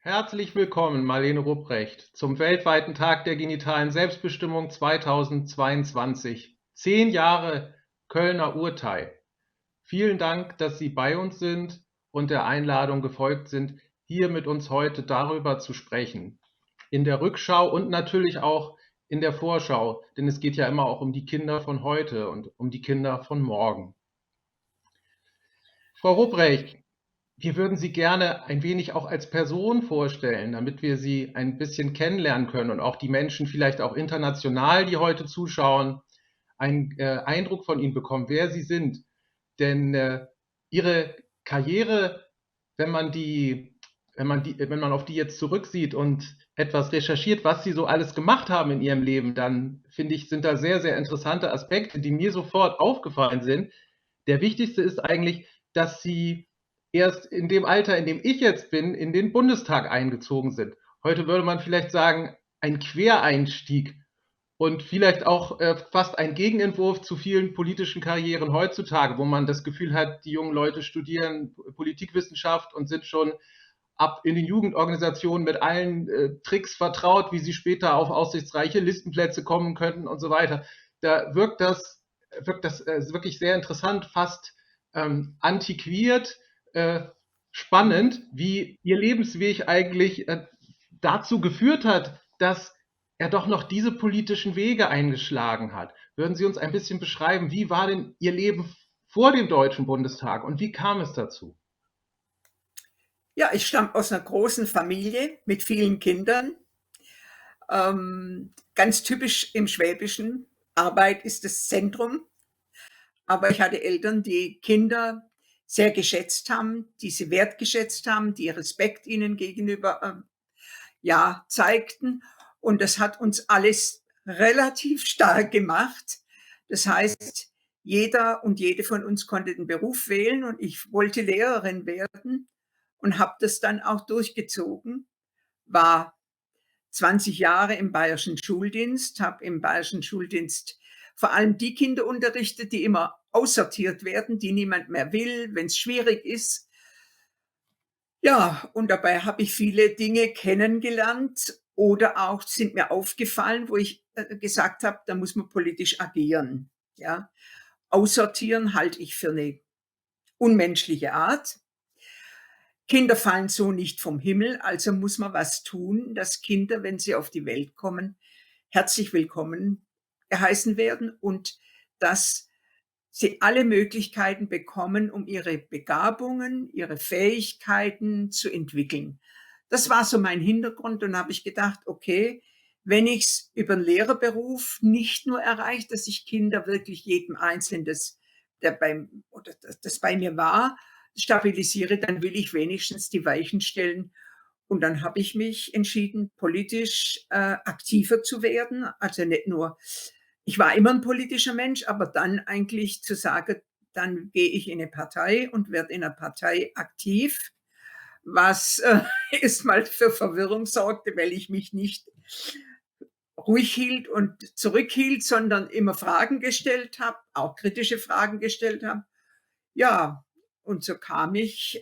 Herzlich willkommen, Marlene Rupprecht, zum weltweiten Tag der genitalen Selbstbestimmung 2022. 10 Jahre Kölner Urteil. Vielen Dank, dass Sie bei uns sind und der Einladung gefolgt sind, hier mit uns heute darüber zu sprechen. In der Rückschau und natürlich auch in der Vorschau, denn es geht ja immer auch um die Kinder von heute und um die Kinder von morgen. Frau Rupprecht, wir würden Sie gerne ein wenig auch als Person vorstellen, damit wir Sie ein bisschen kennenlernen können und auch die Menschen vielleicht auch international, die heute zuschauen, einen Eindruck von Ihnen bekommen, wer Sie sind. Denn Ihre Karriere, wenn man wenn man auf die jetzt zurücksieht und etwas recherchiert, was Sie so alles gemacht haben in Ihrem Leben, dann finde ich, sind da sehr, sehr interessante Aspekte, die mir sofort aufgefallen sind. Der wichtigste ist eigentlich, dass Sie erst in dem Alter, in dem ich jetzt bin, in den Bundestag eingezogen sind. Heute würde man vielleicht sagen, ein Quereinstieg und vielleicht auch fast ein Gegenentwurf zu vielen politischen Karrieren heutzutage, wo man das Gefühl hat, die jungen Leute studieren Politikwissenschaft und sind schon ab in den Jugendorganisationen mit allen Tricks vertraut, wie sie später auf aussichtsreiche Listenplätze kommen könnten und so weiter. Da wirkt das wirklich sehr interessant, fast antiquiert, äh, spannend, wie ihr Lebensweg eigentlich dazu geführt hat, dass er doch noch diese politischen Wege eingeschlagen hat. Würden Sie uns ein bisschen beschreiben, wie war denn Ihr Leben vor dem Deutschen Bundestag und wie kam es dazu? Ja, ich stamme aus einer großen Familie mit vielen Kindern. Ganz typisch im Schwäbischen. Arbeit ist das Zentrum. Aber ich hatte Eltern, die Kinder sehr geschätzt haben, die sie wertgeschätzt haben, die Respekt ihnen gegenüber ja, zeigten. Und das hat uns alles relativ stark gemacht. Das heißt, jeder und jede von uns konnte den Beruf wählen und ich wollte Lehrerin werden und habe das dann auch durchgezogen, war 20 Jahre im Bayerischen Schuldienst, habe im Bayerischen Schuldienst vor allem die Kinder unterrichtet, die immer aussortiert werden, die niemand mehr will, wenn es schwierig ist. Ja, und dabei habe ich viele Dinge kennengelernt oder auch sind mir aufgefallen, wo ich gesagt habe, da muss man politisch agieren. Ja, aussortieren halte ich für eine unmenschliche Art. Kinder fallen so nicht vom Himmel, also muss man was tun, dass Kinder, wenn sie auf die Welt kommen, herzlich willkommen geheißen werden und dass sie alle Möglichkeiten bekommen, um ihre Begabungen, ihre Fähigkeiten zu entwickeln. Das war so mein Hintergrund und habe ich gedacht, okay, wenn ich es über den Lehrerberuf nicht nur erreiche, dass ich Kinder wirklich jedem Einzelnen, das bei mir war, stabilisiere, dann will ich wenigstens die Weichen stellen. Und dann habe ich mich entschieden, politisch aktiver zu werden. Also nicht nur, ich war immer ein politischer Mensch, aber dann eigentlich zu sagen, dann gehe ich in eine Partei und werde in einer Partei aktiv, was erstmal für Verwirrung sorgte, weil ich mich nicht ruhig hielt und zurückhielt, sondern immer Fragen gestellt habe, auch kritische Fragen gestellt habe. Ja, und so kam ich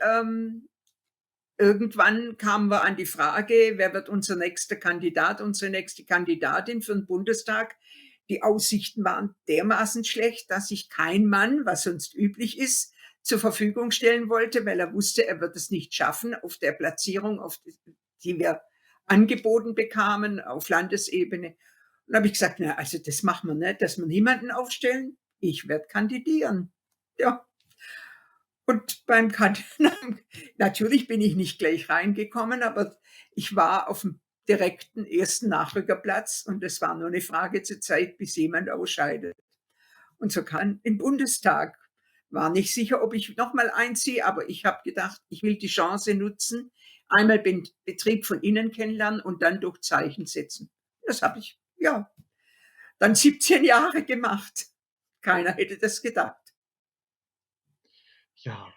irgendwann kamen wir an die Frage, wer wird unser nächster Kandidat, unsere nächste Kandidatin für den Bundestag. Die Aussichten waren dermaßen schlecht, dass sich kein Mann, was sonst üblich ist, zur Verfügung stellen wollte, weil er wusste, er wird es nicht schaffen auf der Platzierung, die wir angeboten bekamen auf Landesebene. Und da habe ich gesagt, na, also das machen wir nicht, dass wir niemanden aufstellen. Ich werde kandidieren. Ja, und beim Kandidaten, natürlich bin ich nicht gleich reingekommen, aber ich war auf dem direkten ersten Nachrückerplatz und es war nur eine Frage zur Zeit, bis jemand ausscheidet. Und so kann im Bundestag. War nicht sicher, ob ich nochmal einziehe, aber ich habe gedacht, ich will die Chance nutzen, einmal den Betrieb von innen kennenlernen und dann durch Zeichen setzen. Das habe ich, ja, dann 17 Jahre gemacht. Keiner hätte das gedacht. Ja,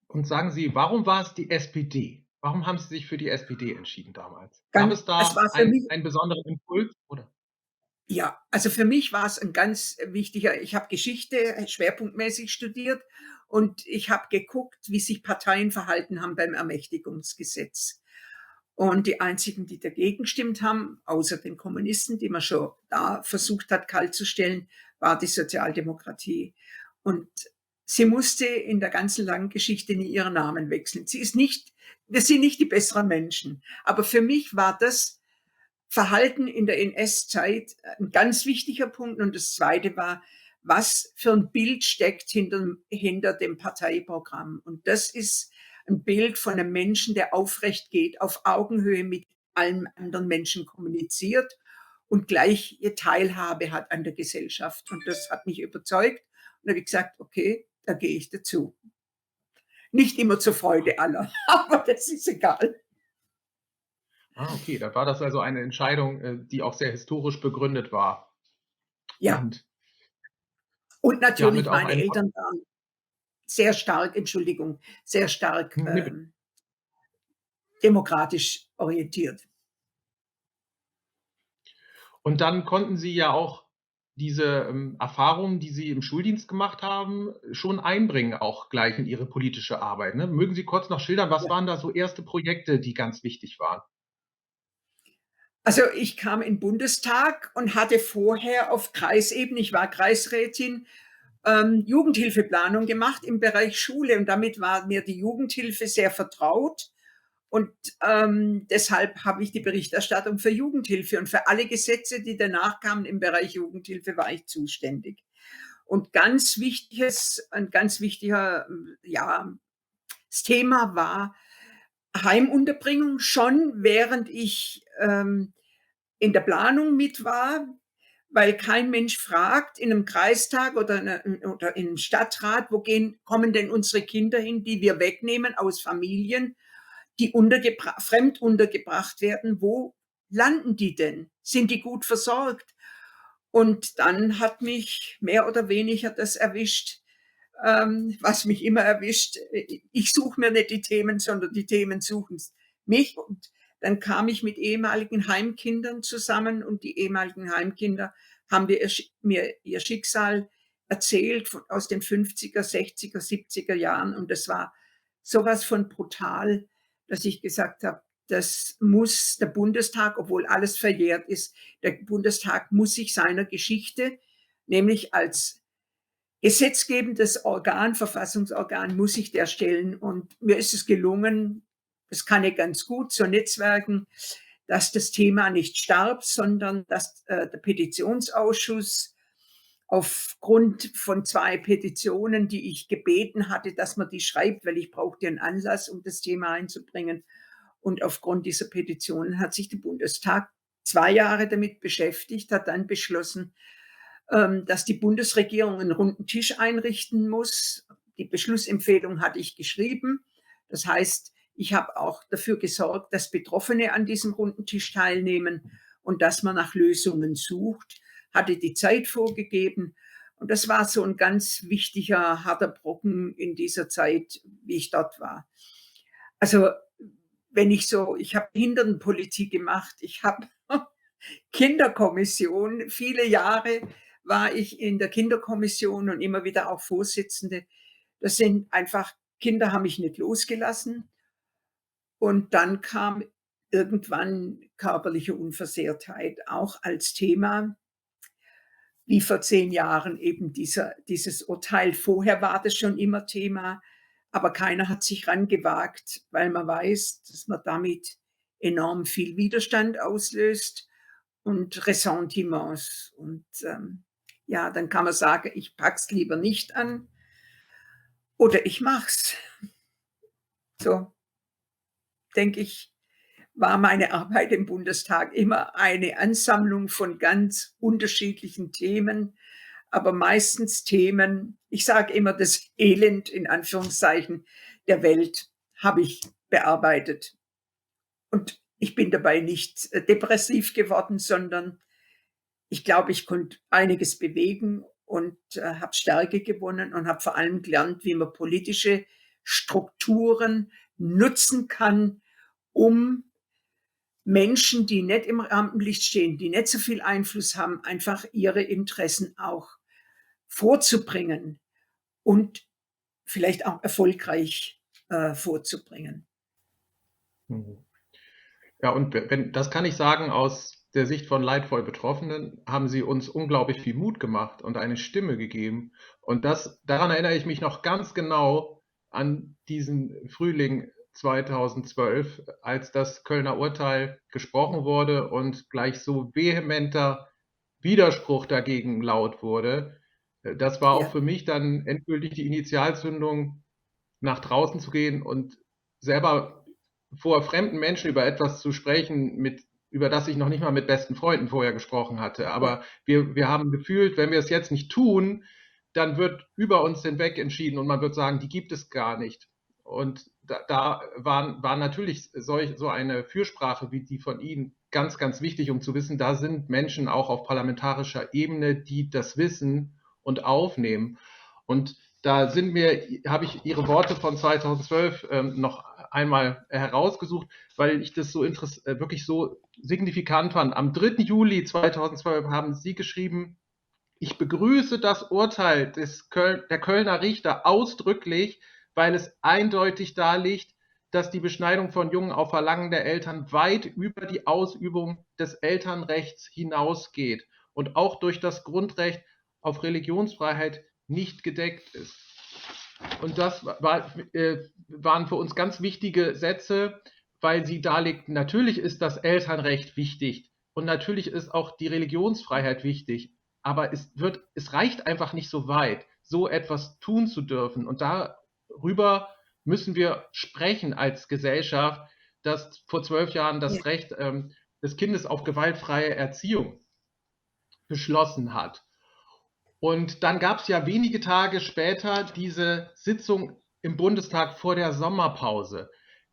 und sagen Sie, warum war es die SPD? Warum haben Sie sich für die SPD entschieden damals? Gab es Das da war für mich einen besonderen Impuls, oder? Ja, also für mich war es ein ganz wichtiger, ich habe Geschichte schwerpunktmäßig studiert und ich habe geguckt, wie sich Parteien verhalten haben beim Ermächtigungsgesetz. Und die einzigen, die dagegen gestimmt haben, außer den Kommunisten, die man schon da versucht hat, kalt zu stellen, war die Sozialdemokratie. Und sie musste in der ganzen langen Geschichte nie ihren Namen wechseln. Wir sind nicht die besseren Menschen. Aber für mich war das Verhalten in der NS-Zeit ein ganz wichtiger Punkt. Und das Zweite war, was für ein Bild steckt hinter dem Parteiprogramm. Und das ist ein Bild von einem Menschen, der aufrecht geht, auf Augenhöhe mit allen anderen Menschen kommuniziert und gleiche Teilhabe hat an der Gesellschaft. Und das hat mich überzeugt. Und da habe ich gesagt, okay, da gehe ich dazu. Nicht immer zur Freude aller, aber das ist egal. Okay, dann war das also eine Entscheidung, die auch sehr historisch begründet war Ja, und und ja, mit natürlich auch meine einem Eltern waren sehr stark, Entschuldigung, sehr stark ne, demokratisch orientiert. und dann konnten Sie ja auch diese, Erfahrungen, die Sie im Schuldienst gemacht haben, schon einbringen auch gleich in Ihre politische Arbeit, ne? Mögen Sie kurz noch schildern, was Ja. waren da so erste Projekte, die ganz wichtig waren? Also ich kam in den Bundestag und hatte vorher auf Kreisebene, ich war Kreisrätin, Jugendhilfeplanung gemacht im Bereich Schule und damit war mir die Jugendhilfe sehr vertraut. Und deshalb habe ich die Berichterstattung für Jugendhilfe und für alle Gesetze, die danach kamen im Bereich Jugendhilfe, war ich zuständig. Und ein ganz wichtiger, ja, das Thema war Heimunterbringung schon, während ich in der Planung mit war, weil kein Mensch fragt in einem Kreistag oder in einem Stadtrat, kommen denn unsere Kinder hin, die wir wegnehmen aus Familien, die fremd untergebracht werden, wo landen die denn? Sind die gut versorgt? Und dann hat mich mehr oder weniger das erwischt, was mich immer erwischt. Ich suche mir nicht die Themen, sondern die Themen suchen mich. Und dann kam ich mit ehemaligen Heimkindern zusammen und die ehemaligen Heimkinder haben mir ihr Schicksal erzählt aus den 50er, 60er, 70er Jahren. Und das war sowas von brutal, dass ich gesagt habe, das muss der Bundestag, obwohl alles verjährt ist, der Bundestag muss sich seiner Geschichte, nämlich als gesetzgebendes Organ, Verfassungsorgan, muss sich der stellen. Und mir ist es gelungen, das kann ich ganz gut, zu netzwerken, dass das Thema nicht starb, sondern dass der Petitionsausschuss aufgrund von 2 Petitionen, die ich gebeten hatte, dass man die schreibt, weil ich brauchte einen Anlass, um das Thema einzubringen. Und aufgrund dieser Petitionen hat sich der Bundestag 2 Jahre damit beschäftigt, hat dann beschlossen, dass die Bundesregierung einen runden Tisch einrichten muss. Die Beschlussempfehlung hatte ich geschrieben. Das heißt, ich habe auch dafür gesorgt, dass Betroffene an diesem runden Tisch teilnehmen und dass man nach Lösungen sucht, hatte die Zeit vorgegeben. Und das war so ein ganz wichtiger, harter Brocken in dieser Zeit, wie ich dort war. Also ich habe Hinternpolitik gemacht, ich habe Kinderkommission, viele Jahre war ich in der Kinderkommission und immer wieder auch Vorsitzende. Das sind einfach, Kinder haben mich nicht losgelassen. Und dann kam irgendwann körperliche Unversehrtheit auch als Thema, wie vor 10 Jahren eben dieses Urteil. Vorher war das schon immer Thema, aber keiner hat sich rangewagt, weil man weiß, dass man damit enorm viel Widerstand auslöst und Ressentiments. Und ja, dann kann man sagen, ich pack's lieber nicht an oder ich mach's. So, denke ich, war meine Arbeit im Bundestag immer eine Ansammlung von ganz unterschiedlichen Themen, aber meistens Themen, ich sage immer, das Elend in Anführungszeichen der Welt habe ich bearbeitet. Und ich bin dabei nicht depressiv geworden, sondern ich glaube, ich konnte einiges bewegen und habe Stärke gewonnen und habe vor allem gelernt, wie man politische Strukturen nutzen kann, um Menschen, die nicht im Rampenlicht stehen, die nicht so viel Einfluss haben, einfach ihre Interessen auch vorzubringen und vielleicht auch erfolgreich vorzubringen. Mhm. Ja, und wenn, das kann ich sagen, aus der Sicht von leidvoll Betroffenen haben sie uns unglaublich viel Mut gemacht und eine Stimme gegeben. Und daran erinnere ich mich noch ganz genau an diesen Frühling 2012, als das Kölner Urteil gesprochen wurde und gleich so vehementer Widerspruch dagegen laut wurde. Das war auch Ja, für mich dann endgültig die Initialzündung, nach draußen zu gehen und selber vor fremden Menschen über etwas zu sprechen, über das ich noch nicht mal mit besten Freunden vorher gesprochen hatte. ja, Aber wir haben gefühlt, wenn wir es jetzt nicht tun, dann wird über uns hinweg entschieden und man wird sagen, die gibt es gar nicht. Und da war natürlich so eine Fürsprache wie die von Ihnen ganz, ganz wichtig, um zu wissen, da sind Menschen auch auf parlamentarischer Ebene, die das wissen und aufnehmen. Und habe ich Ihre Worte von 2012 noch einmal herausgesucht, weil ich das wirklich so signifikant fand. Am 3. Juli 2012 haben Sie geschrieben: Ich begrüße das Urteil der Kölner Richter ausdrücklich, weil es eindeutig darlegt, dass die Beschneidung von Jungen auf Verlangen der Eltern weit über die Ausübung des Elternrechts hinausgeht und auch durch das Grundrecht auf Religionsfreiheit nicht gedeckt ist. Und waren für uns ganz wichtige Sätze, weil sie darlegten, natürlich ist das Elternrecht wichtig und natürlich ist auch die Religionsfreiheit wichtig, aber es reicht einfach nicht so weit, so etwas tun zu dürfen. Und darüber müssen wir sprechen als Gesellschaft, dass vor 12 Jahren ja. das Recht des Kindes auf gewaltfreie Erziehung beschlossen hat. Und dann gab es ja wenige Tage später diese Sitzung im Bundestag vor der Sommerpause.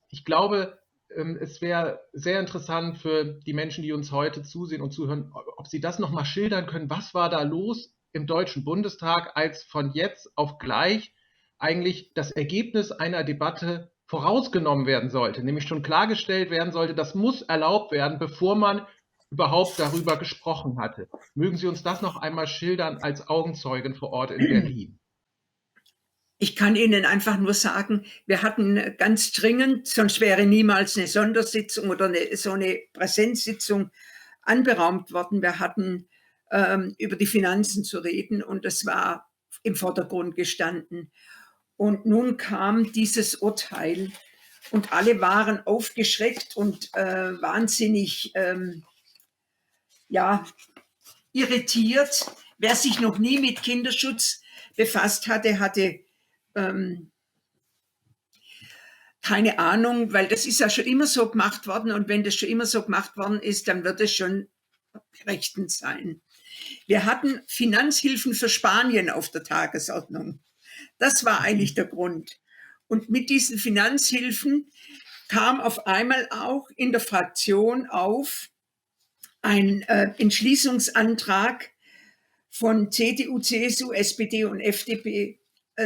Ich glaube, es wäre sehr interessant für die Menschen, die uns heute zusehen und zuhören, ob Sie das noch mal schildern können. Was war da los im Deutschen Bundestag, als von jetzt auf gleich eigentlich das Ergebnis einer Debatte vorausgenommen werden sollte, nämlich schon klargestellt werden sollte, das muss erlaubt werden, bevor man überhaupt darüber gesprochen hatte. Mögen Sie uns das noch einmal schildern als Augenzeugen vor Ort in Berlin? Ich kann Ihnen einfach nur sagen, wir hatten ganz dringend, sonst wäre niemals eine Sondersitzung oder so eine Präsenzsitzung anberaumt worden. Wir hatten über die Finanzen zu reden und das war im Vordergrund gestanden. Und nun kam dieses Urteil und alle waren aufgeschreckt und wahnsinnig ja, irritiert. Wer sich noch nie mit Kinderschutz befasst hatte, hatte keine Ahnung, weil das ist ja schon immer so gemacht worden und wenn das schon immer so gemacht worden ist, dann wird es schon rechtens sein. Wir hatten Finanzhilfen für Spanien auf der Tagesordnung. Das war eigentlich der Grund. Und mit diesen Finanzhilfen kam auf einmal auch in der Fraktion auf ein Entschließungsantrag von CDU, CSU, SPD und FDP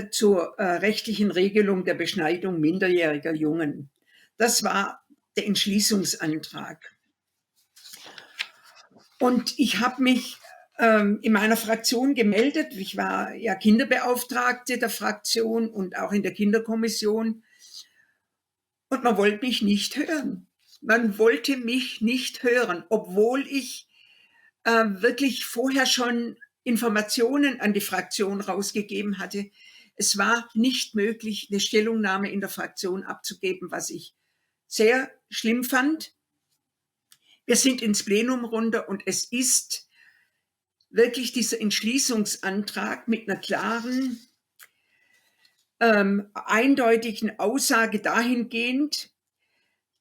zur rechtlichen Regelung der Beschneidung minderjähriger Jungen. Das war der Entschließungsantrag. Und ich habe mich in meiner Fraktion gemeldet. Ich war ja Kinderbeauftragte der Fraktion und auch in der Kinderkommission. Und man wollte mich nicht hören. Man wollte mich nicht hören, obwohl ich wirklich vorher schon Informationen an die Fraktion rausgegeben hatte. Es war nicht möglich, eine Stellungnahme in der Fraktion abzugeben, was ich sehr schlimm fand. Wir sind ins Plenum runter und es ist wirklich dieser Entschließungsantrag mit einer klaren, eindeutigen Aussage dahingehend,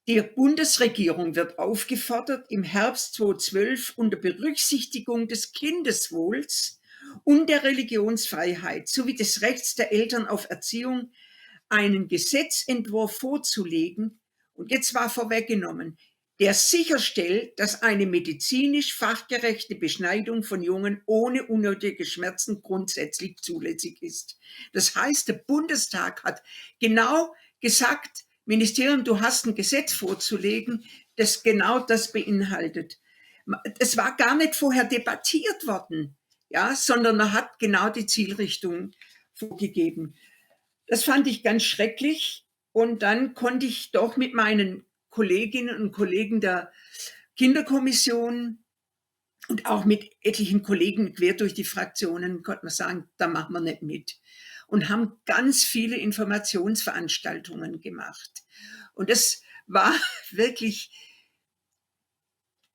die Bundesregierung wird aufgefordert, im Herbst 2012 unter Berücksichtigung des Kindeswohls und der Religionsfreiheit sowie des Rechts der Eltern auf Erziehung einen Gesetzentwurf vorzulegen, und jetzt war vorweggenommen, der sicherstellt, dass eine medizinisch fachgerechte Beschneidung von Jungen ohne unnötige Schmerzen grundsätzlich zulässig ist. Das heißt, der Bundestag hat genau gesagt, Ministerium, du hast ein Gesetz vorzulegen, das genau das beinhaltet. Es war gar nicht vorher debattiert worden, ja, sondern er hat genau die Zielrichtung vorgegeben. Das fand ich ganz schrecklich und dann konnte ich doch mit meinen Kolleginnen und Kollegen der Kinderkommission und auch mit etlichen Kollegen quer durch die Fraktionen, konnte man sagen, da machen wir nicht mit. Und haben ganz viele Informationsveranstaltungen gemacht. Und das war wirklich,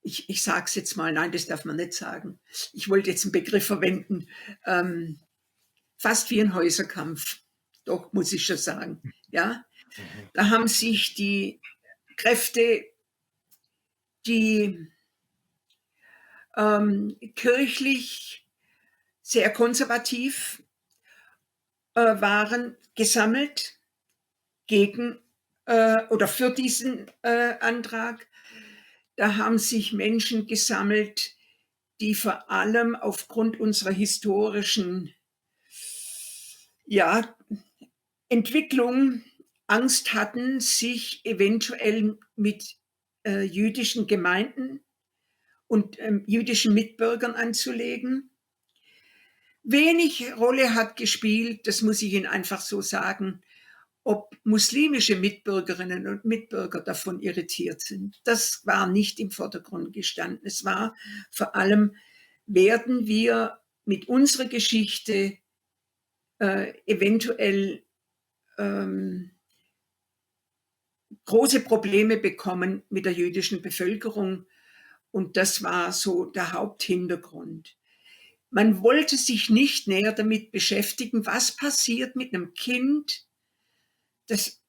ich sage es jetzt mal, nein, das darf man nicht sagen. Ich wollte jetzt einen Begriff verwenden, fast wie ein Häuserkampf. Doch, muss ich schon sagen. Ja, Mhm. da haben sich die Kräfte, die kirchlich sehr konservativ waren, gesammelt gegen oder für diesen Antrag. Da haben sich Menschen gesammelt, die vor allem aufgrund unserer historischen, ja, Entwicklung Angst hatten, sich eventuell mit jüdischen Gemeinden und jüdischen Mitbürgern anzulegen. Wenig Rolle hat gespielt, das muss ich Ihnen einfach so sagen, ob muslimische Mitbürgerinnen und Mitbürger davon irritiert sind. Das war nicht im Vordergrund gestanden. Es war vor allem, werden wir mit unserer Geschichte eventuell große Probleme bekommen mit der jüdischen Bevölkerung. Und das war so der Haupthintergrund. Man wollte sich nicht näher damit beschäftigen, was passiert mit einem Kind, das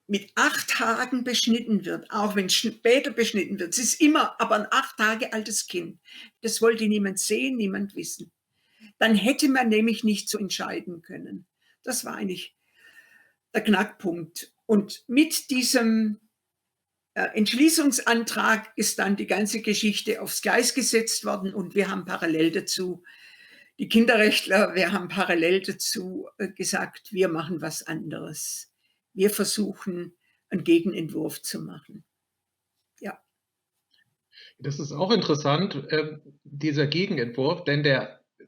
mit 8 Tagen beschnitten wird, auch wenn es später beschnitten wird. Es ist immer aber ein 8 Tage altes Kind. Das wollte niemand sehen, niemand wissen. Dann hätte man nämlich nicht so entscheiden können. Das war eigentlich der Knackpunkt. Und mit diesem Entschließungsantrag ist dann die ganze Geschichte aufs Gleis gesetzt worden und wir haben parallel dazu, die Kinderrechtler, wir haben parallel dazu gesagt, wir machen was anderes. Wir versuchen, einen Gegenentwurf zu machen. Ja. Das ist auch interessant, dieser Gegenentwurf, denn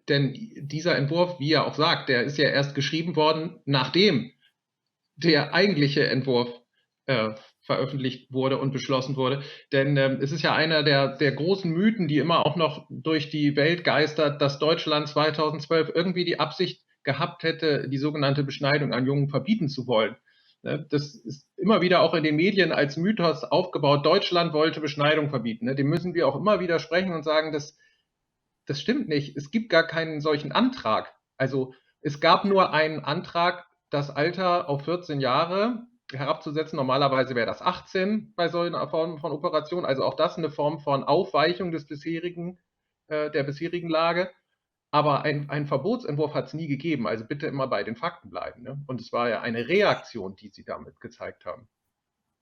dieser Entwurf, wie er auch sagt, der ist ja erst geschrieben worden, nachdem der eigentliche Entwurf veröffentlicht wurde und beschlossen wurde. Denn es ist ja einer der großen Mythen, die immer auch noch durch die Welt geistert, dass Deutschland 2012 irgendwie die Absicht gehabt hätte, die sogenannte Beschneidung an Jungen verbieten zu wollen. Ne, das ist immer wieder auch in den Medien als Mythos aufgebaut. Deutschland wollte Beschneidung verbieten. Ne, dem müssen wir auch immer widersprechen und sagen, das stimmt nicht. Es gibt gar keinen solchen Antrag. Also es gab nur einen Antrag, das Alter auf 14 Jahre herabzusetzen. Normalerweise wäre das 18 bei so einer Form von Operation. Also auch das eine Form von Aufweichung der bisherigen Lage. Aber ein Verbotsentwurf hat es nie gegeben. Also bitte immer bei den Fakten bleiben. Ne? Und es war ja eine Reaktion, die Sie damit gezeigt haben.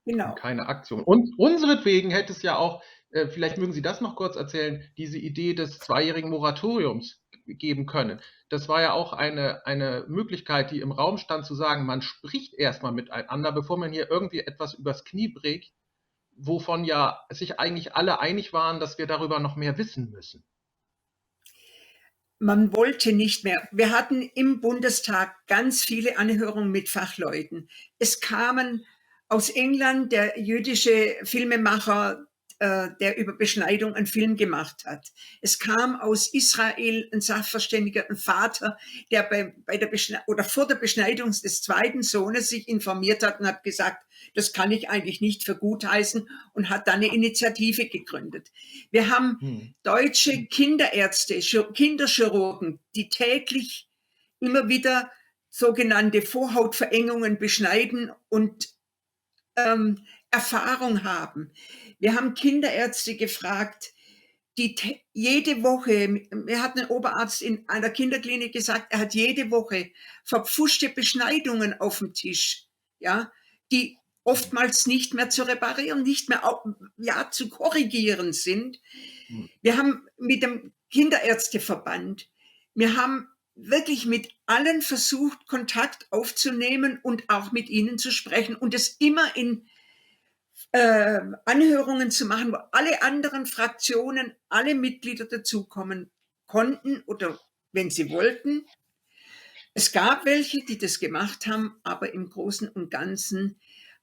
Und Genau. keine Aktion. Und unseretwegen hätte es ja auch, vielleicht mögen Sie das noch kurz erzählen, diese Idee des zweijährigen Moratoriums geben können. Das war ja auch eine Möglichkeit, die im Raum stand, zu sagen, man spricht erstmal miteinander, bevor man hier irgendwie etwas übers Knie bricht, wovon ja sich eigentlich alle einig waren, dass wir darüber noch mehr wissen müssen. Man wollte nicht mehr. Wir hatten im Bundestag ganz viele Anhörungen mit Fachleuten. Es kamen aus England der jüdische Filmemacher, der über Beschneidung einen Film gemacht hat. Es kam aus Israel ein Sachverständiger, ein Vater, der bei der oder vor der Beschneidung des zweiten Sohnes sich informiert hat und hat gesagt, das kann ich eigentlich nicht für gut heißen und hat dann eine Initiative gegründet. Wir haben deutsche Kinderärzte, Kinderchirurgen, die täglich immer wieder sogenannte Vorhautverengungen beschneiden und Erfahrung haben. Wir haben Kinderärzte gefragt, die jede Woche, mir hat ein Oberarzt in einer Kinderklinik gesagt, er hat jede Woche verpfuschte Beschneidungen auf dem Tisch, ja, die oftmals nicht mehr zu reparieren, nicht mehr ja, zu korrigieren sind. Wir haben mit dem Kinderärzteverband, wir haben wirklich mit allen versucht, Kontakt aufzunehmen und auch mit ihnen zu sprechen und es immer in Anhörungen zu machen, wo alle anderen Fraktionen, alle Mitglieder dazukommen konnten oder wenn sie wollten. Es gab welche, die das gemacht haben, aber im Großen und Ganzen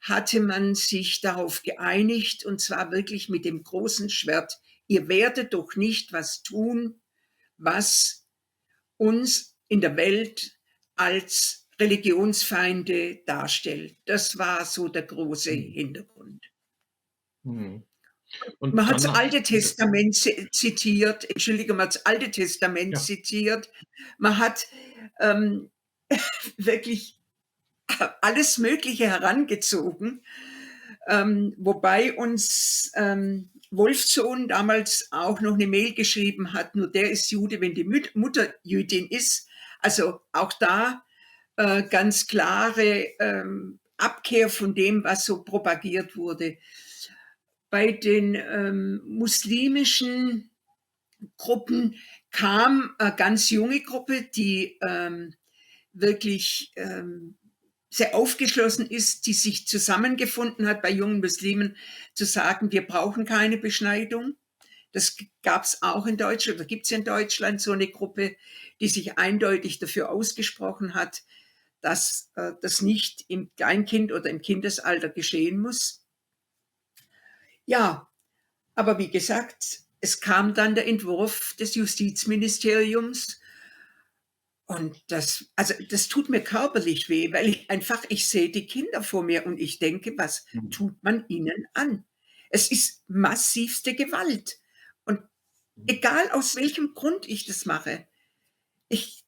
hatte man sich darauf geeinigt, und zwar wirklich mit dem großen Schwert: Ihr werdet doch nicht was tun, was uns in der Welt als Religionsfeinde darstellt. Das war so der große Mhm. Hintergrund. Mhm. Und Man hat das dann, Alte Testament zitiert, entschuldige, man hat das Alte Testament ja, zitiert. Man hat ähm, wirklich alles Mögliche herangezogen, wobei uns Wolfsohn damals auch noch eine Mail geschrieben hat, nur der ist Jude, wenn die Mutter Jüdin ist. Also auch da ganz klare Abkehr von dem, was so propagiert wurde. Bei den muslimischen Gruppen kam eine ganz junge Gruppe, die wirklich sehr aufgeschlossen ist, die sich zusammengefunden hat bei jungen Muslimen, zu sagen, wir brauchen keine Beschneidung. Das gab es auch in Deutschland, oder gibt es in Deutschland so eine Gruppe, die sich eindeutig dafür ausgesprochen hat, dass das nicht im Kleinkind oder im Kindesalter geschehen muss. Ja, aber wie gesagt, es kam dann der Entwurf des Justizministeriums, und das tut mir körperlich weh, weil ich sehe die Kinder vor mir und ich denke, was mhm. tut man ihnen an? Es ist massivste Gewalt. Und egal aus welchem Grund ich das mache, ich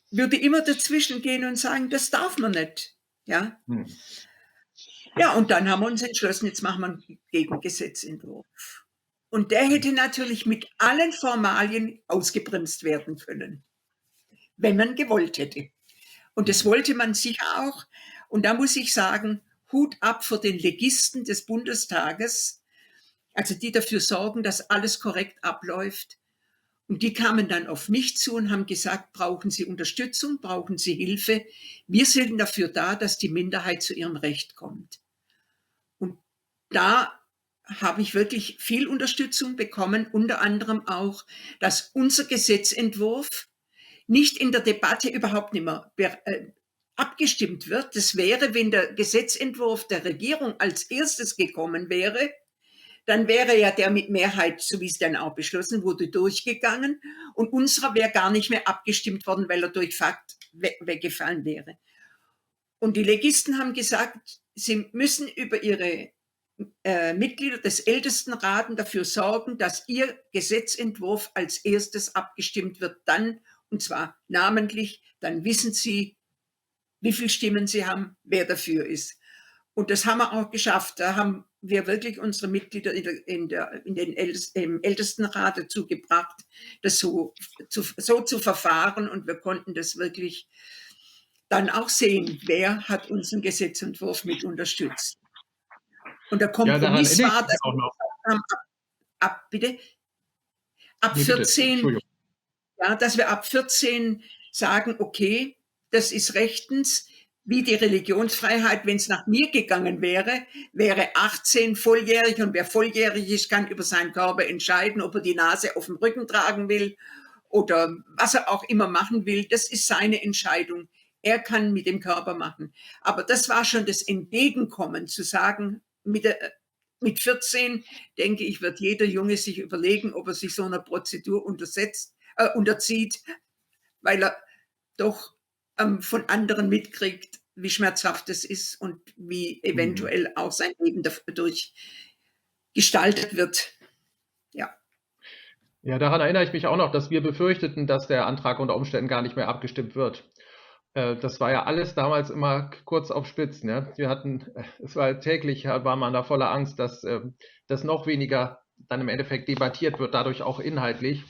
würde immer dazwischen gehen und sagen, das darf man nicht. Ja, Mhm. ja, und dann haben wir uns entschlossen, jetzt machen wir einen Gegengesetzentwurf. Und der hätte natürlich mit allen Formalien ausgebremst werden können, wenn man gewollt hätte. Und das Mhm. wollte man sicher auch. Und da muss ich sagen, Hut ab vor den Legisten des Bundestages, also die dafür sorgen, dass alles korrekt abläuft. Und die kamen dann auf mich zu und haben gesagt, brauchen Sie Unterstützung, brauchen Sie Hilfe? Wir sind dafür da, dass die Minderheit zu ihrem Recht kommt. Und da habe ich wirklich viel Unterstützung bekommen, unter anderem auch, dass unser Gesetzentwurf nicht in der Debatte überhaupt nicht mehr abgestimmt wird. Das wäre, wenn der Gesetzentwurf der Regierung als erstes gekommen wäre, dann wäre ja der mit Mehrheit, so wie es dann auch beschlossen wurde, durchgegangen, und unserer wäre gar nicht mehr abgestimmt worden, weil er durch Fakt weggefallen wäre. Und die Legisten haben gesagt, sie müssen über ihre Mitglieder des Ältestenrates dafür sorgen, dass ihr Gesetzentwurf als erstes abgestimmt wird, dann, und zwar namentlich, dann wissen sie, wie viele Stimmen sie haben, wer dafür ist. Und das haben wir auch geschafft. Da haben wir wirklich unsere Mitglieder im Ältestenrat dazu gebracht, das so zu verfahren. Und wir konnten das wirklich dann auch sehen, wer hat unseren Gesetzentwurf mit unterstützt. Und der Ja, daran Kompromiss erinnere ich war, mich dass auch wir noch. gesagt haben, bitte, ab Nee, bitte, 14, Entschuldigung. ja, dass wir ab 14 sagen, okay, das ist rechtens, wie die Religionsfreiheit, wenn es nach mir gegangen wäre, wäre 18 volljährig, und wer volljährig ist, kann über seinen Körper entscheiden, ob er die Nase auf dem Rücken tragen will oder was er auch immer machen will. Das ist seine Entscheidung. Er kann mit dem Körper machen. Aber das war schon das Entgegenkommen, zu sagen, mit 14, denke ich, wird jeder Junge sich überlegen, ob er sich so einer Prozedur unterzieht, weil er doch von anderen mitkriegt, wie schmerzhaft es ist und wie Mhm. eventuell auch sein Leben dadurch gestaltet wird. Ja. Ja, daran erinnere ich mich auch noch, dass wir befürchteten, dass der Antrag unter Umständen gar nicht mehr abgestimmt wird. Das war ja alles damals immer kurz auf Spitz, ne? Es war täglich, war man da voller Angst, dass das noch weniger dann im Endeffekt debattiert wird, dadurch auch inhaltlich.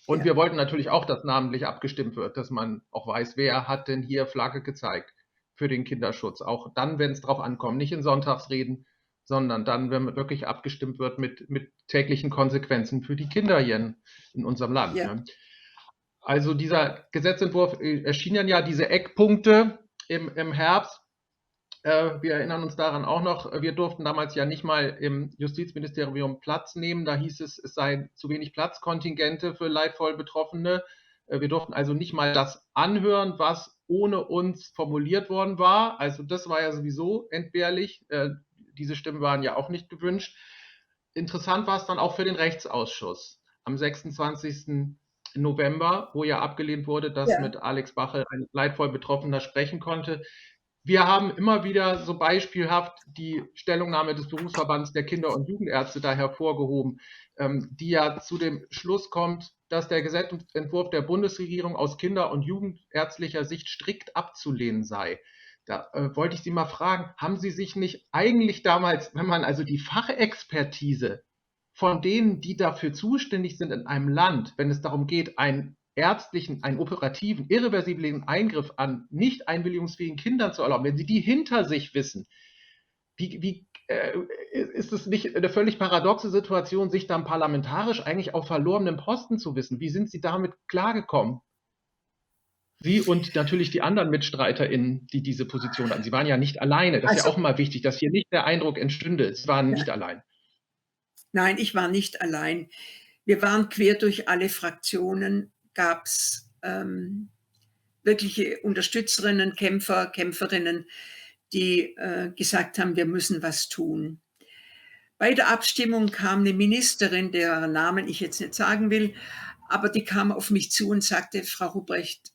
Und Ja. wir wollten natürlich auch, dass namentlich abgestimmt wird, dass man auch weiß, wer hat denn hier Flagge gezeigt für den Kinderschutz. Auch dann, wenn es drauf ankommt, nicht in Sonntagsreden, sondern dann, wenn wirklich abgestimmt wird mit täglichen Konsequenzen für die Kinder hier in unserem Land. Ja. Ne? Also dieser Gesetzentwurf erschienen ja diese Eckpunkte im Herbst. Wir erinnern uns daran auch noch, wir durften damals ja nicht mal im Justizministerium Platz nehmen. Da hieß es, es seien zu wenig Platzkontingente für leidvoll Betroffene. Wir durften also nicht mal das anhören, was ohne uns formuliert worden war. Also das war ja sowieso entbehrlich. Diese Stimmen waren ja auch nicht gewünscht. Interessant war es dann auch für den Rechtsausschuss am 26. November, wo ja abgelehnt wurde, dass Ja. mit Alex Bachel ein leidvoll Betroffener sprechen konnte. Wir haben immer wieder so beispielhaft die Stellungnahme des Berufsverbands der Kinder- und Jugendärzte da hervorgehoben, die ja zu dem Schluss kommt, dass der Gesetzentwurf der Bundesregierung aus kinder- und jugendärztlicher Sicht strikt abzulehnen sei. Da wollte ich Sie mal fragen, haben Sie sich nicht eigentlich damals, wenn man also die Fachexpertise von denen, die dafür zuständig sind in einem Land, wenn es darum geht, einen ärztlichen, einen operativen, irreversiblen Eingriff an nicht einwilligungsfähigen Kindern zu erlauben, wenn Sie die hinter sich wissen, wie ist es nicht eine völlig paradoxe Situation, sich dann parlamentarisch eigentlich auf verlorenem Posten zu wissen? Wie sind Sie damit klargekommen? Sie und natürlich die anderen MitstreiterInnen, die diese Position hatten. Sie waren ja nicht alleine. Das ist ja Also, auch immer wichtig, dass hier nicht der Eindruck entstünde, Sie waren nicht allein. nein, ich war nicht allein. Wir waren quer durch alle Fraktionen, gab es wirkliche Unterstützerinnen, Kämpfer, Kämpferinnen, die gesagt haben, wir müssen was tun. Bei der Abstimmung kam eine Ministerin, deren Namen ich jetzt nicht sagen will, aber die kam auf mich zu und sagte, Frau Ruprecht,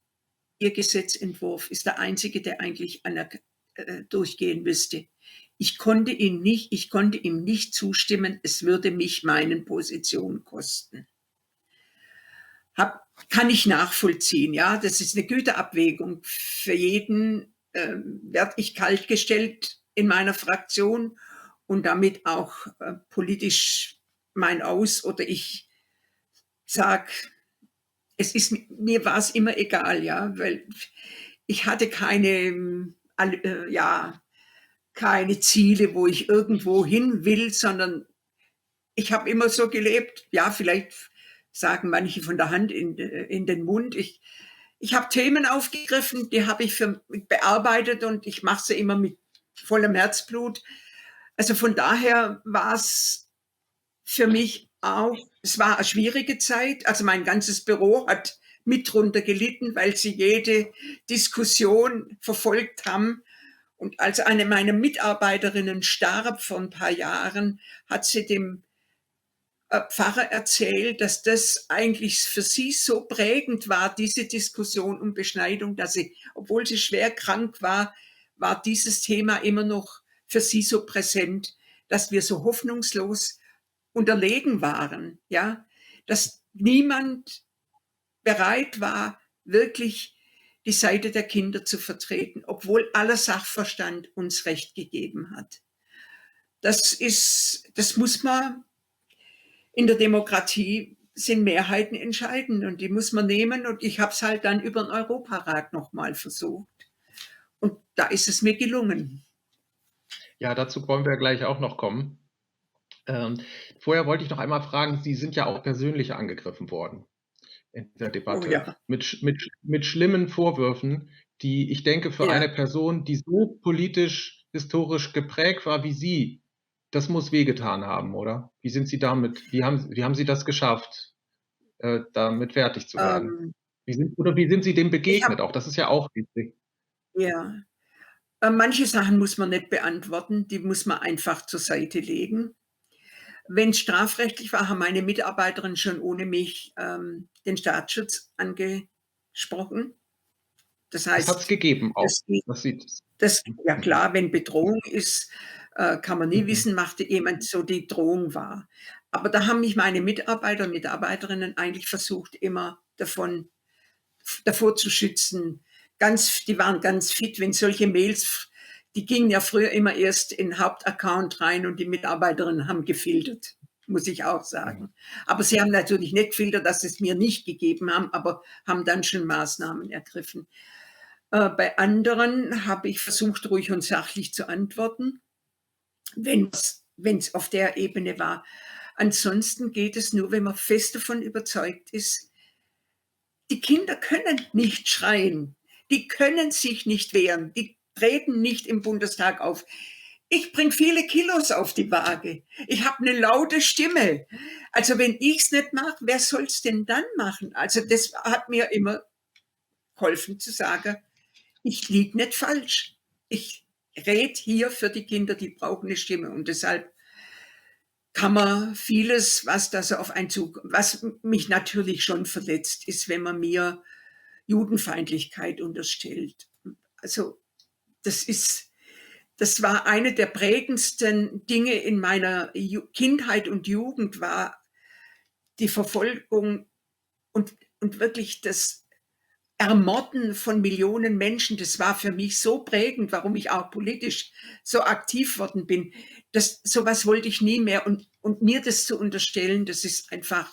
Ihr Gesetzentwurf ist der einzige, der eigentlich durchgehen müsste. Ich konnte ihm nicht zustimmen, es würde mich meine Position kosten. Kann ich nachvollziehen, ja, das ist eine Güterabwägung. Für jeden werde ich kaltgestellt in meiner Fraktion und damit auch politisch mein Aus, oder ich sage, mir war es immer egal, ja, weil ich hatte keine Ziele, wo ich irgendwo hin will, sondern ich habe immer so gelebt. Ja, vielleicht sagen manche von der Hand in den Mund. Ich habe Themen aufgegriffen, die habe ich bearbeitet und ich mache sie immer mit vollem Herzblut. Also von daher war es für mich auch, es war eine schwierige Zeit. Also mein ganzes Büro hat mit drunter gelitten, weil sie jede Diskussion verfolgt haben. Und als eine meiner Mitarbeiterinnen starb vor ein paar Jahren, hat sie dem Pfarrer erzählt, dass das eigentlich für sie so prägend war, diese Diskussion um Beschneidung, dass sie, obwohl sie schwer krank war, war dieses Thema immer noch für sie so präsent, dass wir so hoffnungslos unterlegen waren, ja, dass niemand bereit war, wirklich die Seite der Kinder zu vertreten, obwohl aller Sachverstand uns Recht gegeben hat. Das muss man in der Demokratie, sind Mehrheiten entscheidend und die muss man nehmen, und ich habe es halt dann über den Europarat nochmal versucht und da ist es mir gelungen. Ja, dazu wollen wir gleich auch noch kommen. Vorher wollte ich noch einmal fragen, Sie sind ja auch persönlich angegriffen worden in der Oh Debatte ja, mit schlimmen Vorwürfen, die ich denke, für ja. eine Person, die so politisch, historisch geprägt war wie Sie, das muss wehgetan haben, oder? Wie sind Sie damit, wie haben Sie das geschafft, damit fertig zu werden? Ähm, Wie sind Sie dem ich habe begegnet auch? Das ist ja auch wichtig. ja, manche Sachen muss man nicht beantworten, die muss man einfach zur Seite legen. Wenn es strafrechtlich war, haben meine Mitarbeiterinnen schon ohne mich den Staatsschutz angesprochen. Das Das hat es heißt, gegeben auch. das Das sieht ja mhm. klar, wenn Bedrohung ist, kann man nie Mhm. wissen, macht jemand so die Drohung wahr. Aber da haben mich meine Mitarbeiter und Mitarbeiterinnen eigentlich versucht, immer davor zu schützen. Die waren ganz fit, wenn solche Mails, die gingen ja früher immer erst in den Hauptaccount rein und die Mitarbeiterinnen haben gefiltert, muss ich auch Mhm. sagen. Aber sie haben natürlich nicht gefiltert, dass sie es mir nicht gegeben haben, aber haben dann schon Maßnahmen ergriffen. Bei anderen habe ich versucht, ruhig und sachlich zu antworten, wenn es auf der Ebene war. Ansonsten geht es nur, wenn man fest davon überzeugt ist, die Kinder können nicht schreien, die können sich nicht wehren, die treten nicht im Bundestag auf. Ich bringe viele Kilos auf die Waage. Ich habe eine laute Stimme. Also wenn ich es nicht mache, wer soll es denn dann machen? Also das hat mir immer geholfen zu sagen, ich liege nicht falsch. Ich rede hier für die Kinder, die brauchen eine Stimme. Und deshalb kann man vieles, was da so auf einen zukommt, was mich natürlich schon verletzt, ist, wenn man mir Judenfeindlichkeit unterstellt. Also das war eine der prägendsten Dinge in meiner Kindheit und Jugend, war die Verfolgung und wirklich das Ermorden von Millionen Menschen. Das war für mich so prägend, warum ich auch politisch so aktiv worden bin. Sowas wollte ich nie mehr. Und mir das zu unterstellen, das ist einfach,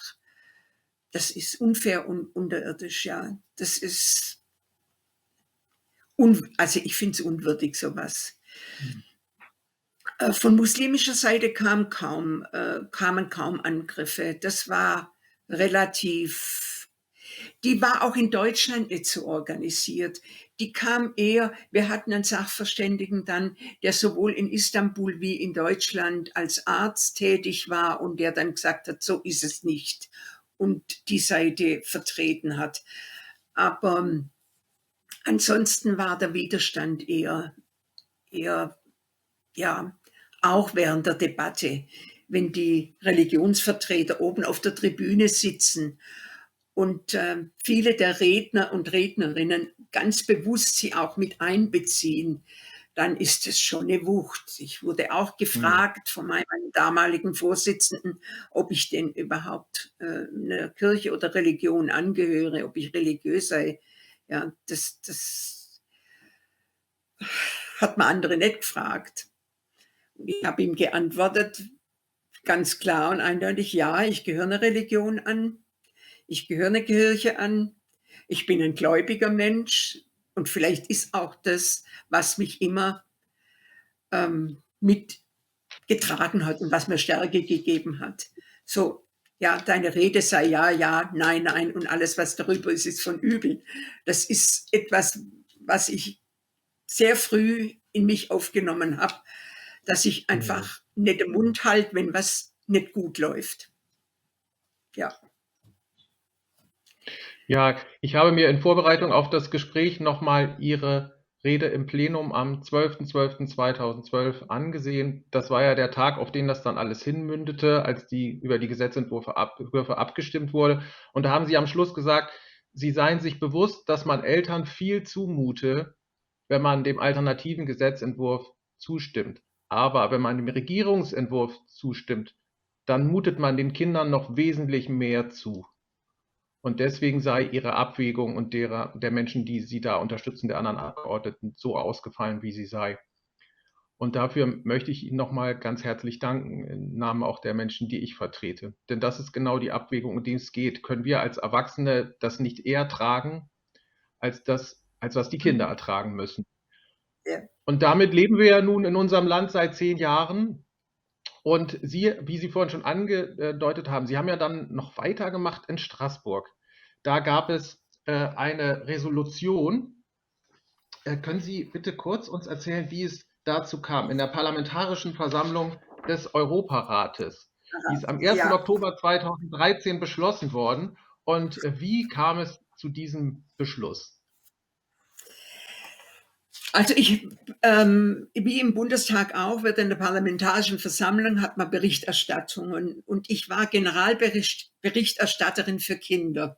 das ist unfair und unterirdisch, ja. Das ist, also ich finde es unwürdig, sowas. Von muslimischer Seite kamen kaum Angriffe. Das war relativ, die war auch in Deutschland nicht so organisiert. Die kam eher, wir hatten einen Sachverständigen dann, der sowohl in Istanbul wie in Deutschland als Arzt tätig war und der dann gesagt hat, so ist es nicht und die Seite vertreten hat. Aber ansonsten war der Widerstand eher, ja, auch während der Debatte, wenn die Religionsvertreter oben auf der Tribüne sitzen und viele der Redner und Rednerinnen ganz bewusst sie auch mit einbeziehen, dann ist es schon eine Wucht. Ich wurde auch gefragt von meinem damaligen Vorsitzenden, ob ich denn überhaupt einer Kirche oder Religion angehöre, ob ich religiös sei. Ja, das hat man andere nicht gefragt. Ich habe ihm geantwortet, ganz klar und eindeutig, ja, ich gehöre einer Religion an, ich gehöre einer Kirche an, ich bin ein gläubiger Mensch und vielleicht ist auch das, was mich immer mitgetragen hat und was mir Stärke gegeben hat. So, ja, deine Rede sei ja, ja, nein, nein und alles, was darüber ist, ist von übel. Das ist etwas, was ich sehr früh in mich aufgenommen habe, dass ich einfach nicht den Mund halte, wenn was nicht gut läuft. Ja. Ja, ich habe mir in Vorbereitung auf das Gespräch nochmal Ihre Rede im Plenum am 12.12.2012 angesehen. Das war ja der Tag, auf den das dann alles hinmündete, als über die Gesetzentwürfe abgestimmt wurde. Und da haben Sie am Schluss gesagt, Sie seien sich bewusst, dass man Eltern viel zumute, wenn man dem alternativen Gesetzentwurf zustimmt. Aber wenn man dem Regierungsentwurf zustimmt, dann mutet man den Kindern noch wesentlich mehr zu. Und deswegen sei Ihre Abwägung und der Menschen, die Sie da unterstützen, der anderen Abgeordneten, so ausgefallen, wie sie sei. Und dafür möchte ich Ihnen nochmal ganz herzlich danken, im Namen auch der Menschen, die ich vertrete. Denn das ist genau die Abwägung, um die es geht. Können wir als Erwachsene das nicht eher tragen, als was die Kinder ertragen müssen? Ja. Und damit leben wir ja nun in unserem Land seit 10 Jahren. Und Sie, wie Sie vorhin schon angedeutet haben, Sie haben ja dann noch weitergemacht in Straßburg. Da gab es eine Resolution. Können Sie bitte kurz uns erzählen, wie es dazu kam? In der Parlamentarischen Versammlung des Europarates. Die ist am 1. Ja, Oktober 2013 beschlossen worden. Und wie kam es zu diesem Beschluss? also wie im Bundestag auch, wird in der Parlamentarischen Versammlung hat man Berichterstattungen und ich war Generalberichterstatterin für Kinder.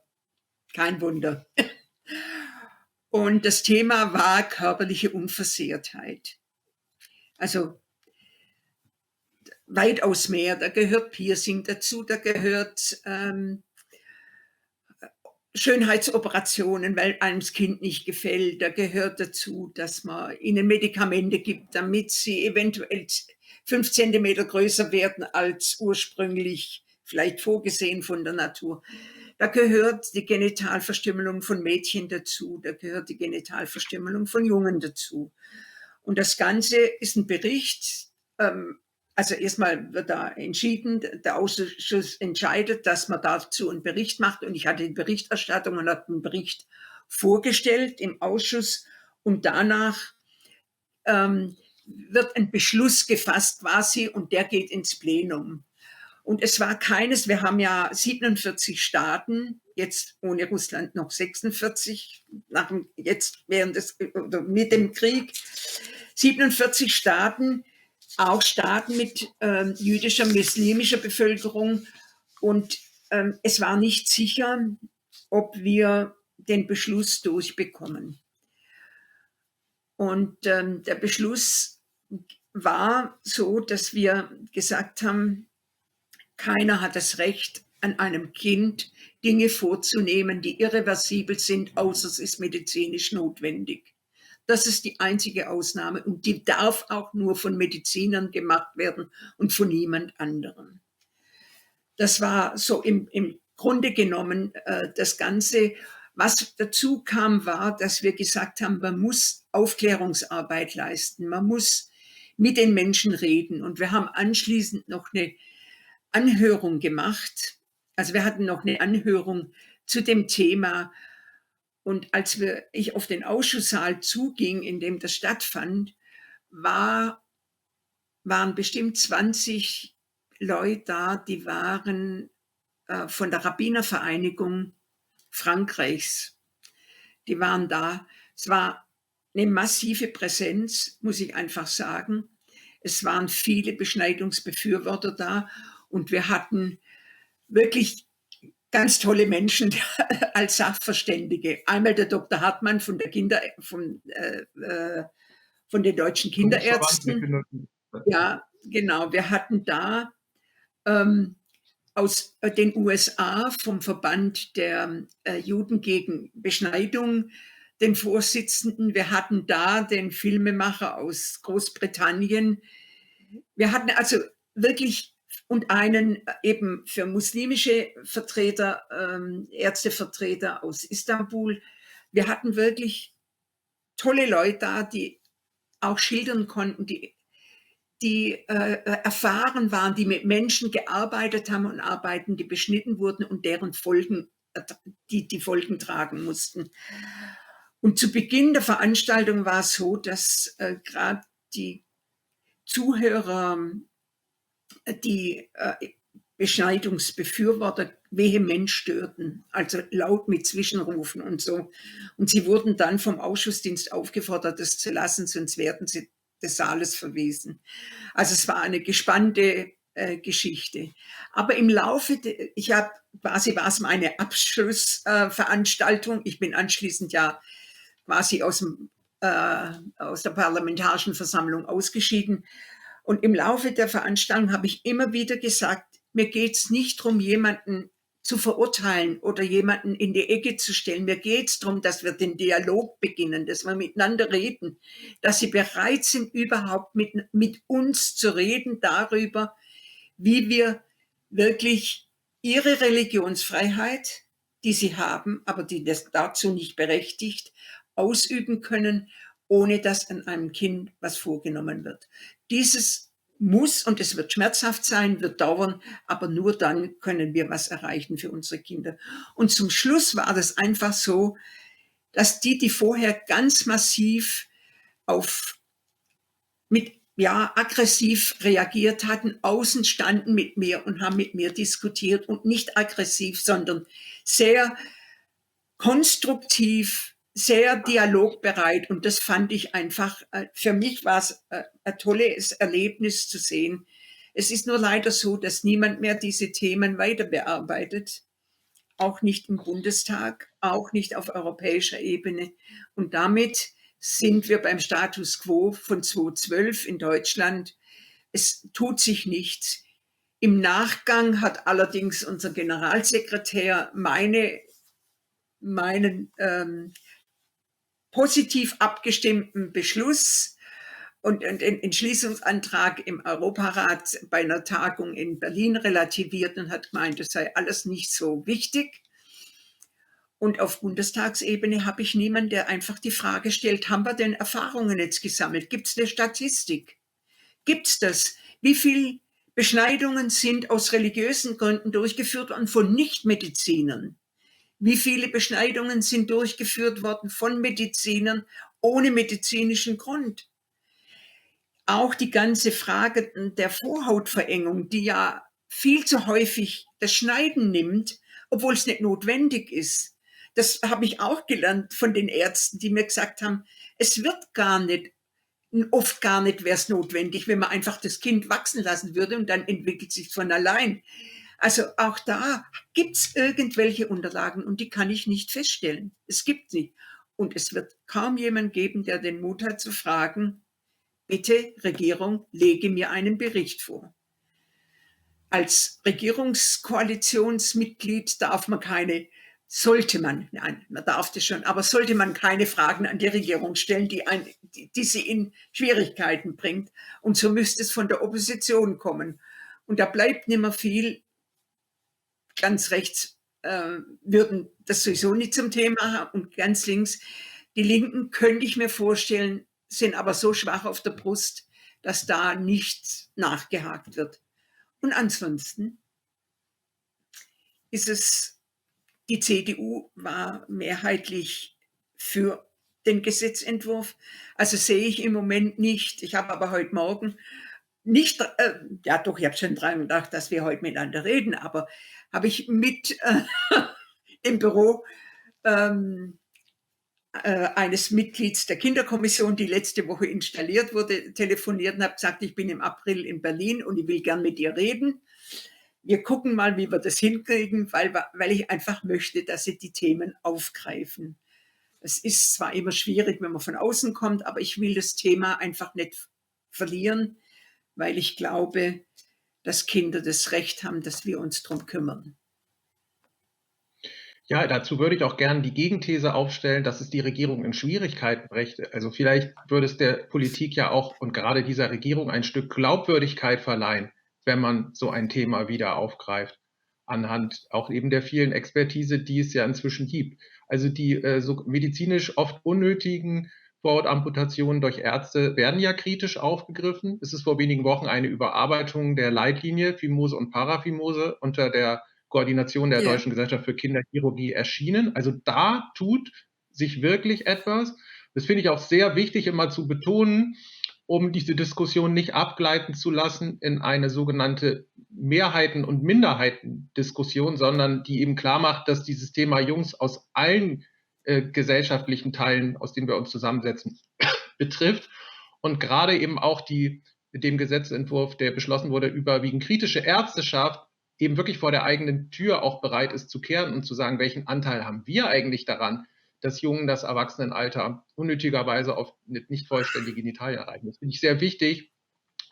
Kein Wunder. Und das Thema war körperliche Unversehrtheit. Also weitaus mehr. Da gehört Piercing dazu, da gehört Schönheitsoperationen, weil einem das Kind nicht gefällt. Da gehört dazu, dass man ihnen Medikamente gibt, damit sie eventuell 5 Zentimeter größer werden als ursprünglich vielleicht vorgesehen von der Natur. Da gehört die Genitalverstümmelung von Mädchen dazu, da gehört die Genitalverstümmelung von Jungen dazu. Und das Ganze ist ein Bericht, also erstmal wird da entschieden, der Ausschuss entscheidet, dass man dazu einen Bericht macht. Und ich hatte die Berichterstattung und habe einen Bericht vorgestellt im Ausschuss. Und danach wird ein Beschluss gefasst quasi und der geht ins Plenum. Und es war keines, wir haben ja 47 Staaten jetzt ohne Russland noch 46, jetzt während des, oder mit dem Krieg, 47 Staaten, auch Staaten mit jüdischer, muslimischer Bevölkerung. Und es war nicht sicher, ob wir den Beschluss durchbekommen. Und der Beschluss war so, dass wir gesagt haben, keiner hat das Recht, an einem Kind Dinge vorzunehmen, die irreversibel sind, außer es ist medizinisch notwendig. Das ist die einzige Ausnahme und die darf auch nur von Medizinern gemacht werden und von niemand anderem. Das war so im Grunde genommen das Ganze. Was dazu kam, war, dass wir gesagt haben, man muss Aufklärungsarbeit leisten, man muss mit den Menschen reden. Und wir haben anschließend noch eine Anhörung gemacht. Also wir hatten noch eine Anhörung zu dem Thema. Und als ich auf den Ausschusssaal zuging, in dem das stattfand, waren bestimmt 20 Leute da, die waren von der Rabbinervereinigung Frankreichs. Die waren da. Es war eine massive Präsenz, muss ich einfach sagen. Es waren viele Beschneidungsbefürworter da und wir hatten wirklich ganz tolle Menschen als Sachverständige. Einmal der Dr. Hartmann von den deutschen Kinderärzten. Ja, genau. Wir hatten da aus den USA vom Verband der Juden gegen Beschneidung den Vorsitzenden. Wir hatten da den Filmemacher aus Großbritannien. Wir hatten also wirklich und einen eben für muslimische Vertreter, Ärztevertreter aus Istanbul. Wir hatten wirklich tolle Leute da, die auch schildern konnten, die erfahren waren, die mit Menschen gearbeitet haben und arbeiten, die beschnitten wurden und deren Folgen, die Folgen tragen mussten. Und zu Beginn der Veranstaltung war es so, dass gerade die Zuhörer, die Beschneidungsbefürworter vehement störten, also laut mit Zwischenrufen und so. Und sie wurden dann vom Ausschussdienst aufgefordert, das zu lassen, sonst werden sie des Saales verwiesen. Also es war eine gespannte Geschichte. Aber im Laufe, quasi war es meine Abschlussveranstaltung. Ich bin anschließend ja quasi aus der Parlamentarischen Versammlung ausgeschieden. Und im Laufe der Veranstaltung habe ich immer wieder gesagt, mir geht es nicht darum, jemanden zu verurteilen oder jemanden in die Ecke zu stellen. Mir geht es darum, dass wir den Dialog beginnen, dass wir miteinander reden, dass sie bereit sind, überhaupt mit uns zu reden darüber, wie wir wirklich ihre Religionsfreiheit, die sie haben, aber die das dazu nicht berechtigt, ausüben können, ohne dass an einem Kind was vorgenommen wird. Dieses muss, und es wird schmerzhaft sein, wird dauern, aber nur dann können wir was erreichen für unsere Kinder. Und zum Schluss war das einfach so, dass die vorher ganz massiv aggressiv reagiert hatten, außen standen mit mir und haben mit mir diskutiert und nicht aggressiv, sondern sehr konstruktiv, sehr dialogbereit und das fand ich einfach, für mich war es ein tolles Erlebnis zu sehen. Es ist nur leider so, dass niemand mehr diese Themen weiter bearbeitet, auch nicht im Bundestag, auch nicht auf europäischer Ebene und damit sind wir beim Status quo von 2012 in Deutschland. Es tut sich nichts. Im Nachgang hat allerdings unser Generalsekretär meinen positiv abgestimmten Beschluss und den Entschließungsantrag im Europarat bei einer Tagung in Berlin relativiert und hat gemeint, das sei alles nicht so wichtig. Und auf Bundestagsebene habe ich niemanden, der einfach die Frage stellt, haben wir denn Erfahrungen jetzt gesammelt? Gibt es eine Statistik? Gibt es das? Wie viele Beschneidungen sind aus religiösen Gründen durchgeführt worden von Nichtmedizinern? Wie viele Beschneidungen sind durchgeführt worden von Medizinern ohne medizinischen Grund? Auch die ganze Frage der Vorhautverengung, die ja viel zu häufig das Schneiden nimmt obwohl es nicht notwendig ist. Das habe ich auch gelernt von den Ärzten, die mir gesagt haben, es wird oft gar nicht wäre es notwendig, wenn man einfach das Kind wachsen lassen würde und dann entwickelt sich von allein. Also auch da gibt es irgendwelche Unterlagen und die kann ich nicht feststellen. Es gibt nicht. Und es wird kaum jemand geben, der den Mut hat zu fragen, bitte Regierung, lege mir einen Bericht vor. Als Regierungskoalitionsmitglied sollte man, nein, man darf das schon, aber sollte man keine Fragen an die Regierung stellen, die sie in Schwierigkeiten bringt. Und so müsste es von der Opposition kommen. Und da bleibt nicht mehr viel. Ganz rechts würden das sowieso nicht zum Thema haben und ganz links. Die Linken könnte ich mir vorstellen, sind aber so schwach auf der Brust, dass da nicht nachgehakt wird. Und ansonsten die CDU war mehrheitlich für den Gesetzentwurf. Also sehe ich im Moment nicht. Ich habe aber heute Morgen nicht, ja doch, ich habe schon dran gedacht, dass wir heute miteinander reden, aber habe ich mit im Büro eines Mitglieds der Kinderkommission, die letzte Woche installiert wurde, telefoniert und habe gesagt, ich bin im April in Berlin und ich will gern mit dir reden. Wir gucken mal, wie wir das hinkriegen, weil ich einfach möchte, dass sie die Themen aufgreifen. Es ist zwar immer schwierig, wenn man von außen kommt, aber ich will das Thema einfach nicht verlieren, weil ich glaube, dass Kinder das Recht haben, dass wir uns darum kümmern. Ja, dazu würde ich auch gerne die Gegenthese aufstellen, dass es die Regierung in Schwierigkeiten brächte. Also vielleicht würde es der Politik ja auch und gerade dieser Regierung ein Stück Glaubwürdigkeit verleihen, wenn man so ein Thema wieder aufgreift, anhand auch eben der vielen Expertise, die es ja inzwischen gibt. Also die so medizinisch oft unnötigen Vorhautamputationen durch Ärzte werden ja kritisch aufgegriffen. Es ist vor wenigen Wochen eine Überarbeitung der Leitlinie Fimose und Paraphimose unter der Koordination der Deutschen Gesellschaft für Kinderchirurgie erschienen. Also da tut sich wirklich etwas. Das finde ich auch sehr wichtig, immer zu betonen, um diese Diskussion nicht abgleiten zu lassen in eine sogenannte Mehrheiten- und Minderheitendiskussion, sondern die eben klar macht, dass dieses Thema Jungs aus allen gesellschaftlichen Teilen, aus denen wir uns zusammensetzen, betrifft und gerade eben auch dem Gesetzentwurf, der beschlossen wurde, überwiegend kritische Ärzteschaft eben wirklich vor der eigenen Tür auch bereit ist zu kehren und zu sagen, welchen Anteil haben wir eigentlich daran, dass Jungen das Erwachsenenalter unnötigerweise auf nicht vollständige Genitalien erreichen. Das finde ich sehr wichtig,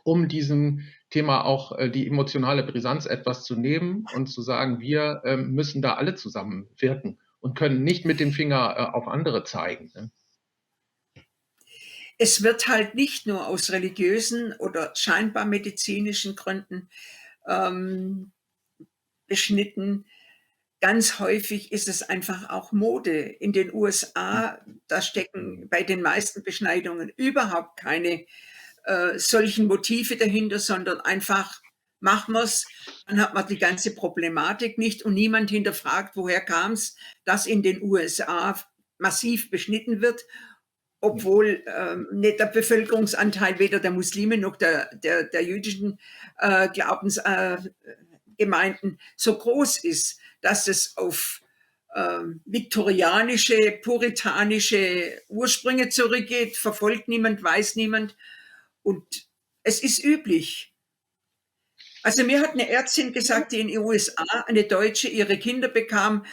um diesem Thema auch die emotionale Brisanz etwas zu nehmen und zu sagen, wir müssen da alle zusammenwirken und können nicht mit dem Finger auf andere zeigen. Ne? Es wird halt nicht nur aus religiösen oder scheinbar medizinischen Gründen beschnitten. Ganz häufig ist es einfach auch Mode. In den USA, da stecken bei den meisten Beschneidungen überhaupt keine solchen Motive dahinter, sondern einfach machen wir es, dann hat man die ganze Problematik nicht und niemand hinterfragt, woher kam es, dass in den USA massiv beschnitten wird, obwohl nicht der Bevölkerungsanteil weder der Muslime noch der jüdischen Glaubensgemeinden so groß ist, dass es auf viktorianische, puritanische Ursprünge zurückgeht, verfolgt niemand, weiß niemand. Und es ist üblich. Also mir hat eine Ärztin gesagt, die in den USA, eine Deutsche, ihre Kinder bekam,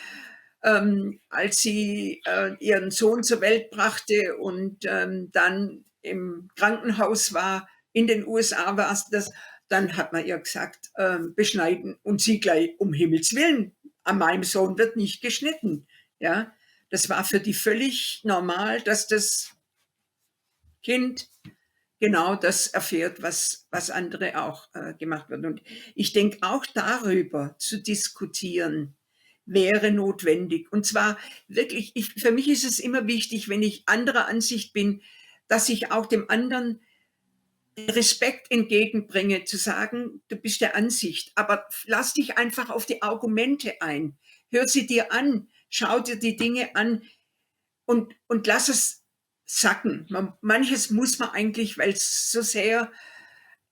als sie ihren Sohn zur Welt brachte und dann im Krankenhaus war, in den USA war es das, dann hat man ihr gesagt, beschneiden und sie gleich, um Himmels Willen, an meinem Sohn wird nicht geschnitten. Ja, das war für die völlig normal, dass das Kind genau das erfährt, was andere auch gemacht wird. Und ich denke, auch darüber zu diskutieren, wäre notwendig. Und zwar wirklich, für mich ist es immer wichtig, wenn ich anderer Ansicht bin, dass ich auch dem anderen Respekt entgegenbringe, zu sagen, du bist der Ansicht, aber lass dich einfach auf die Argumente ein. Hör sie dir an, schau dir die Dinge an und lass es sacken. Manches muss man eigentlich, weil es so sehr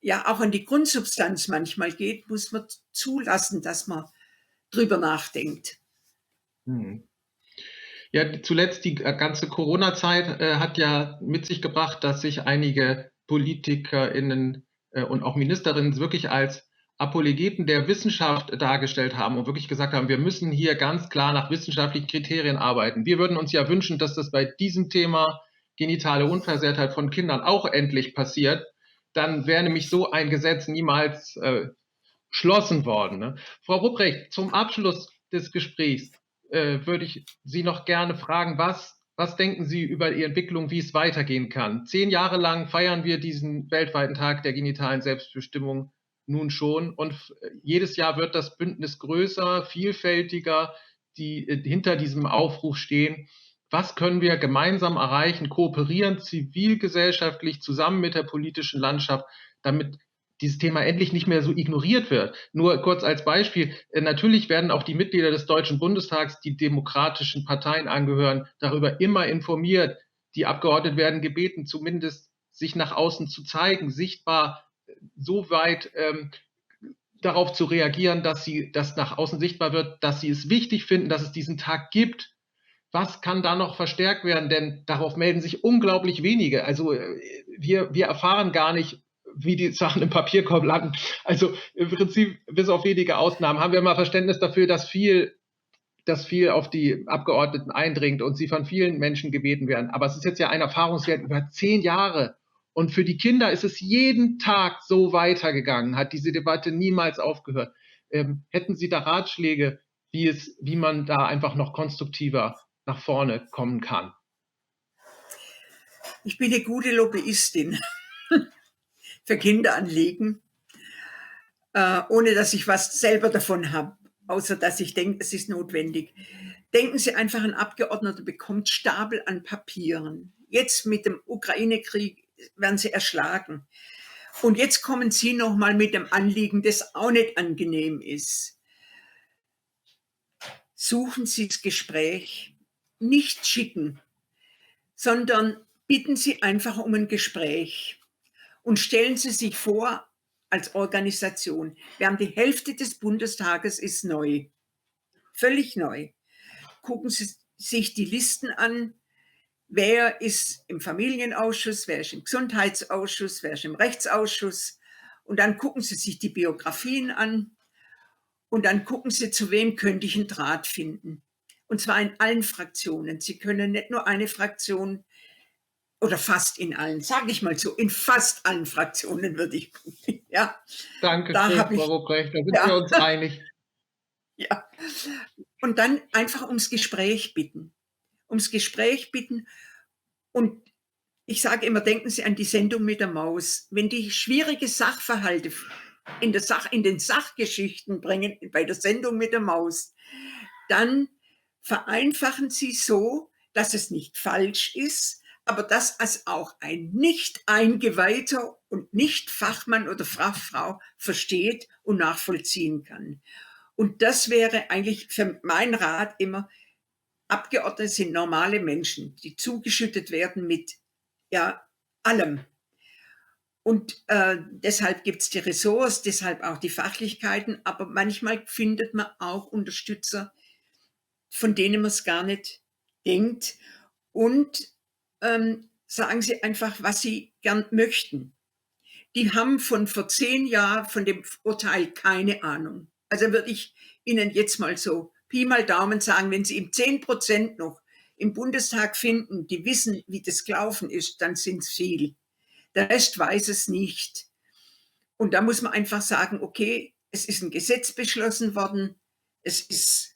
ja auch an die Grundsubstanz manchmal geht, muss man zulassen, dass man drüber nachdenkt. Mhm. Ja, zuletzt die ganze Corona-Zeit hat ja mit sich gebracht, dass sich einige PolitikerInnen und auch Ministerinnen wirklich als Apologeten der Wissenschaft dargestellt haben und wirklich gesagt haben, wir müssen hier ganz klar nach wissenschaftlichen Kriterien arbeiten. Wir würden uns ja wünschen, dass das bei diesem Thema genitale Unversehrtheit von Kindern auch endlich passiert. Dann wäre nämlich so ein Gesetz niemals beschlossen worden. Ne? Frau Rupprecht, zum Abschluss des Gesprächs würde ich Sie noch gerne fragen, was denken Sie über die Entwicklung, wie es weitergehen kann? 10 Jahre lang feiern wir diesen weltweiten Tag der genitalen Selbstbestimmung nun schon und jedes Jahr wird das Bündnis größer, vielfältiger, die hinter diesem Aufruf stehen. Was können wir gemeinsam erreichen, kooperieren, zivilgesellschaftlich zusammen mit der politischen Landschaft, damit dieses Thema endlich nicht mehr so ignoriert wird. Nur kurz als Beispiel, natürlich werden auch die Mitglieder des Deutschen Bundestags, die demokratischen Parteien angehören, darüber immer informiert. Die Abgeordneten werden gebeten, zumindest sich nach außen zu zeigen, sichtbar so weit darauf zu reagieren, dass das nach außen sichtbar wird, dass sie es wichtig finden, dass es diesen Tag gibt. Was kann da noch verstärkt werden? Denn darauf melden sich unglaublich wenige. Also wir erfahren gar nicht, wie die Sachen im Papierkorb landen. Also im Prinzip, bis auf wenige Ausnahmen, haben wir mal Verständnis dafür, dass viel auf die Abgeordneten eindringt und sie von vielen Menschen gebeten werden. Aber es ist jetzt ja ein Erfahrungswert über 10 Jahre. Und für die Kinder ist es jeden Tag so weitergegangen, hat diese Debatte niemals aufgehört. Hätten Sie da Ratschläge, wie man da einfach noch konstruktiver nach vorne kommen kann? Ich bin eine gute Lobbyistin für Kinderanliegen, ohne dass ich was selber davon habe, außer dass ich denke, es ist notwendig. Denken Sie einfach, ein Abgeordneter bekommt Stapel an Papieren. Jetzt mit dem Ukraine-Krieg werden sie erschlagen. Und jetzt kommen Sie noch mal mit dem Anliegen, das auch nicht angenehm ist. Suchen Sie das Gespräch, nicht schicken, sondern bitten Sie einfach um ein Gespräch und stellen Sie sich vor, als Organisation, wir haben die Hälfte des Bundestages ist neu, völlig neu. Gucken Sie sich die Listen an, wer ist im Familienausschuss, wer ist im Gesundheitsausschuss, wer ist im Rechtsausschuss. Und dann gucken Sie sich die Biografien an und dann gucken Sie, zu wem könnte ich einen Draht finden. Und zwar in allen Fraktionen. Sie können nicht nur eine Fraktion oder fast in allen, sage ich mal so, in fast allen Fraktionen würde ich gucken. Ja, da Dankeschön, habe Frau ich, Ruprecht, da sind wir ja, uns einig. ja. Und dann einfach ums Gespräch bitten. Ums Gespräch bitten. Und ich sage immer, denken Sie an die Sendung mit der Maus. Wenn die schwierige Sachverhalte in den Sachgeschichten bringen, bei der Sendung mit der Maus, dann vereinfachen Sie so, dass es nicht falsch ist, aber dass es auch ein Nicht-Eingeweihter und Nicht-Fachmann oder Fachfrau versteht und nachvollziehen kann. Und das wäre eigentlich für mein Rat immer, Abgeordnete sind normale Menschen, die zugeschüttet werden mit ja, allem. Und deshalb gibt es die Ressorts, deshalb auch die Fachlichkeiten, aber manchmal findet man auch Unterstützer, von denen man es gar nicht denkt. Und sagen Sie einfach, was Sie gern möchten. Die haben von vor 10 Jahren von dem Urteil keine Ahnung. Also würde ich Ihnen jetzt mal so Pi mal Daumen sagen, wenn Sie ihm 10% noch im Bundestag finden, die wissen, wie das gelaufen ist, dann sind es viel. Der Rest weiß es nicht. Und da muss man einfach sagen, okay, es ist ein Gesetz beschlossen worden, es ist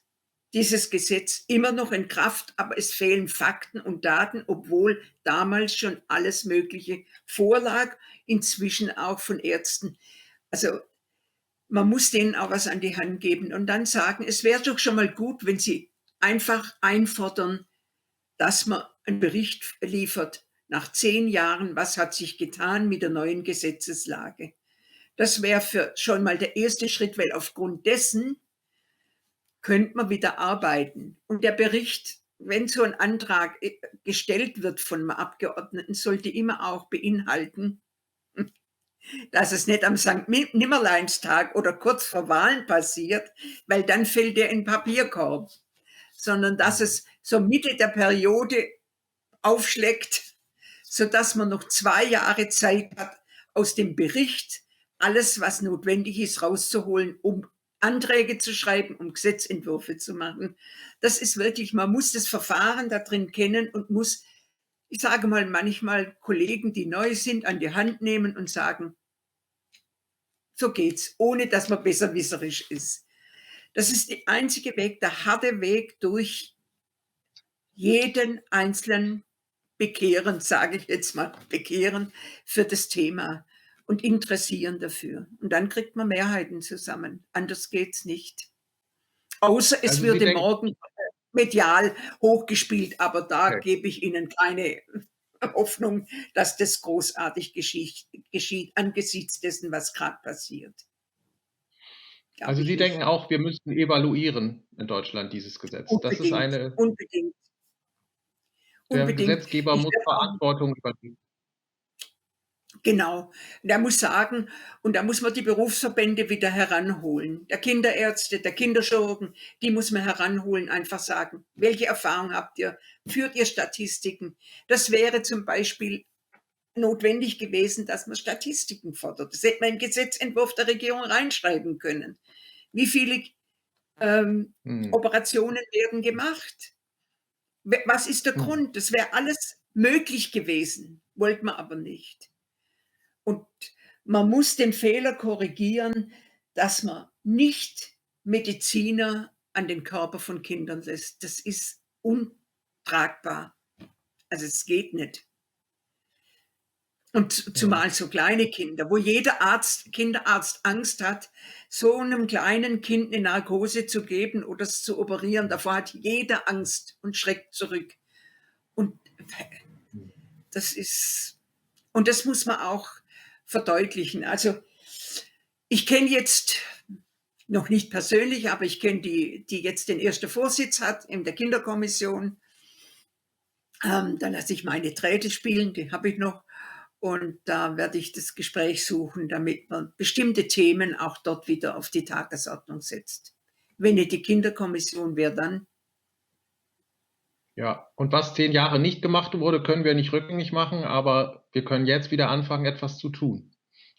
dieses Gesetz immer noch in Kraft, aber es fehlen Fakten und Daten, obwohl damals schon alles Mögliche vorlag, inzwischen auch von Ärzten. Also man muss denen auch was an die Hand geben und dann sagen, es wäre doch schon mal gut, wenn sie einfach einfordern, dass man einen Bericht liefert nach 10 Jahren, was hat sich getan mit der neuen Gesetzeslage. Das wäre schon mal der erste Schritt, weil aufgrund dessen könnte man wieder arbeiten. Und der Bericht, wenn so ein Antrag gestellt wird von einem Abgeordneten, sollte immer auch beinhalten, dass es nicht am Sankt Nimmerleinstag oder kurz vor Wahlen passiert, weil dann fällt er in den Papierkorb, sondern dass Mhm. es so Mitte der Periode aufschlägt, sodass man noch 2 Jahre Zeit hat, aus dem Bericht alles, was notwendig ist, rauszuholen, um Anträge zu schreiben, um Gesetzentwürfe zu machen. Das ist wirklich, man muss das Verfahren da drin kennen und muss, ich sage mal, manchmal Kollegen, die neu sind, an die Hand nehmen und sagen, so geht's, ohne dass man besserwisserisch ist. Das ist der einzige Weg, der harte Weg durch jeden Einzelnen bekehren, sage ich jetzt mal, bekehren für das Thema und interessieren dafür. Und dann kriegt man Mehrheiten zusammen. Anders geht's nicht. Außer es Also Sie würde denken, morgen medial hochgespielt, aber da okay. gebe ich Ihnen keine Hoffnung, dass das großartig geschieht angesichts dessen, was gerade passiert. Glaube Also ich Sie denken nicht. auch, wir müssten evaluieren in Deutschland dieses Gesetz. Das ist Unbedingt, eine, unbedingt, der unbedingt. Gesetzgeber Ich muss werde auch Verantwortung übernehmen. Genau. Der muss sagen, und da muss man die Berufsverbände wieder heranholen. Der Kinderärzte, der Kinderchirurgen, die muss man heranholen, einfach sagen, welche Erfahrung habt ihr? Führt ihr Statistiken? Das wäre zum Beispiel notwendig gewesen, dass man Statistiken fordert. Das hätte man im Gesetzentwurf der Regierung reinschreiben können. Wie viele Hm. Operationen werden gemacht? Was ist der Hm. Grund? Das wäre alles möglich gewesen, wollte man aber nicht. Und man muss den Fehler korrigieren, dass man nicht Mediziner an den Körper von Kindern lässt. Das ist untragbar. Also es geht nicht. Und Ja. zumal so kleine Kinder, wo jeder Kinderarzt Angst hat, so einem kleinen Kind eine Narkose zu geben oder es zu operieren. Davor hat jeder Angst und schreckt zurück. Und das ist, und das muss man auch verdeutlichen. Also ich kenne jetzt noch nicht persönlich, aber ich kenne die jetzt den ersten Vorsitz hat in der Kinderkommission. Da lasse ich meine Träte spielen, die habe ich noch. Und da werde ich das Gespräch suchen, damit man bestimmte Themen auch dort wieder auf die Tagesordnung setzt. Wenn nicht die Kinderkommission, wer dann? Ja, und was 10 Jahre nicht gemacht wurde, können wir nicht rückgängig machen, aber wir können jetzt wieder anfangen, etwas zu tun.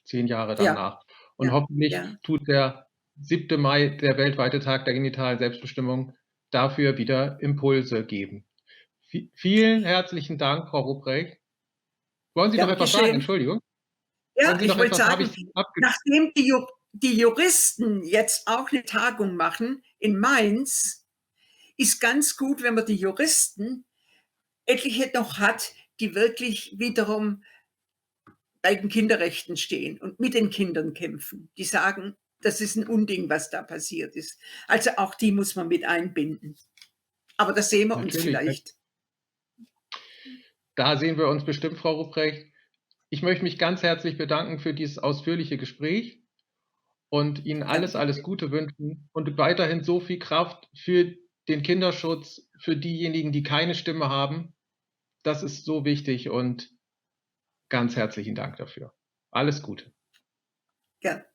10 Jahre Ja, danach. Und ja, hoffentlich ja. tut der 7. Mai, der weltweite Tag der genitalen Selbstbestimmung, dafür wieder Impulse geben. Vielen herzlichen Dank, Frau Rupprecht. Wollen Sie noch Gern etwas sagen? geschehen. Entschuldigung. Wollen Ja, Sie ich noch wollte etwas, habe sagen, ich Sie abge nachdem die Juristen jetzt auch eine Tagung machen in Mainz, ist ganz gut, wenn man die Juristen etliche noch hat, die wirklich wiederum bei den Kinderrechten stehen und mit den Kindern kämpfen. Die sagen, das ist ein Unding, was da passiert ist. Also auch die muss man mit einbinden. Aber das sehen wir uns Natürlich, vielleicht. da sehen wir uns bestimmt, Frau Rupprecht. Ich möchte mich ganz herzlich bedanken für dieses ausführliche Gespräch und Ihnen Gern alles, alles geschehen. Gute wünschen und weiterhin so viel Kraft für den Kinderschutz, für diejenigen, die keine Stimme haben. Das ist so wichtig und ganz herzlichen Dank dafür. Alles Gute. Gern.